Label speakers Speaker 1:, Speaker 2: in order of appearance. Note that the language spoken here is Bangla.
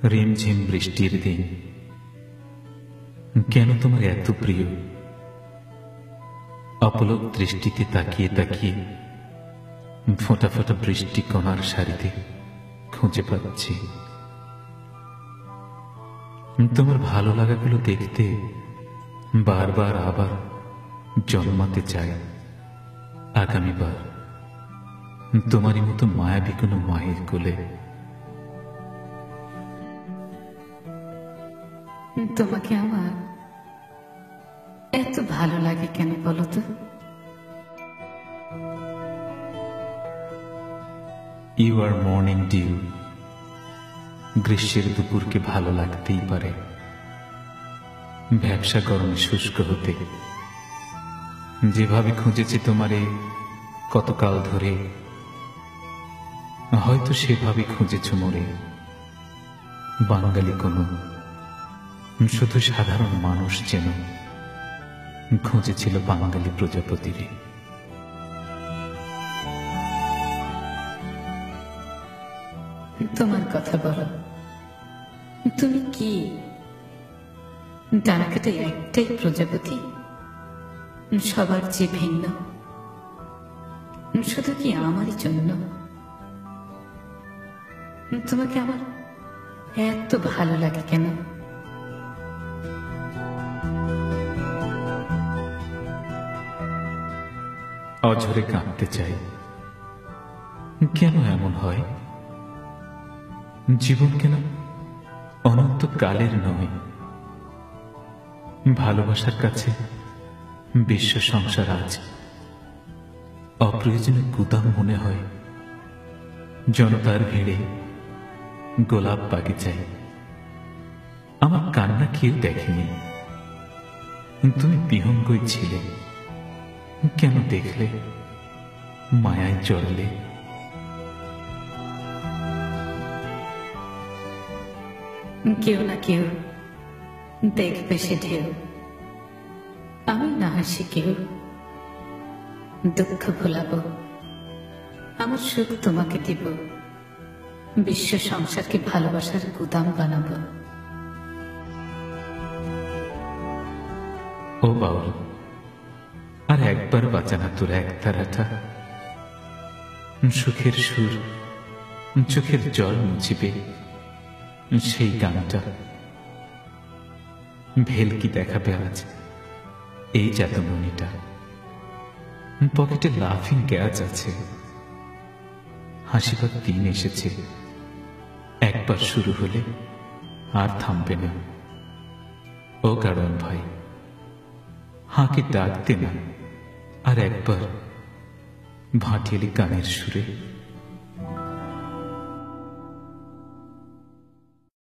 Speaker 1: রিমঝিম বৃষ্টির দিন কেন তোমার এত প্রিয়? অপলক দৃষ্টিতে তাকিয়ে তাকিয়ে ফোঁটা ফোঁটা বৃষ্টি কণার সারিতে খুঁজে পাচ্ছি। তোমার ভালো লাগাগুলো দেখতে বারবার আবার জন্মাতে চাই আগামীবার তোমারই মতো মায়াবী কোনো মায়ের কোলে।
Speaker 2: তোমাকে আমার এত ভালো লাগে কেন বলো তো?
Speaker 1: You are morning dew. গ্রীষ্মের দুপুরকে ভালো লাগতেই পারে ব্যবসা গরমে শুষ্ক হতে। যেভাবে খুঁজেছি তোমারে কতকাল ধরে, হয়তো সেভাবে খুঁজেছ মোরে। বাঙালি কোনো শুধু সাধারণ মানুষ যেন খুঁজেছিল বাঙালি প্রজাপতিরে।
Speaker 2: তোমার কথা বলো, তুমি কি ডানাকাটা একটাই প্রজাপতি, সবার যে ভিন্ন, শুধু কি আমারই জন্য? তোমাকে আমার এত ভালো লাগে কেন?
Speaker 1: অঝরে কাঁদতে চাই, কেন এমন হয়? জীবন কেন অনন্তকালের নয়? ভালোবাসার কাছে বিশ্ব সংসার আজ অপ্রয়োজনীয় গুদাম মনে হয়। জনতার ভিড়ে গোলাপ বাগিচায় আমার কান্না কেউ দেখেনি। তুমি বিহঙ্গই ছিলে, কেন দেখলে মায়ায় জড়ালে?
Speaker 2: কেউ না কেউ দেখবে সে ঢেউ, আমি না হাসি কেউ দুঃখ ভোলাবো, আমার সুখ তোমাকে দিব, বিশ্ব সংসারকে ভালোবাসার গুদাম বানাবো।
Speaker 1: ও বাউল, আর একবার বাঁচানা তোর এক তারাটা। সুখের সুর, চোখের জল মুছিবে সেই গানটা। ভেলকি দেখাবে আজ এই জাতমণিটা। পকেটে লাফিং গ্যাস আছে, হাসিবার দিন এসেছে। একবার শুরু হলে আর থামবে না। ও গাড়ন ভাই, হাঁকে ডাকতে না আর একবার ভাটিয়ালি গানের সুরে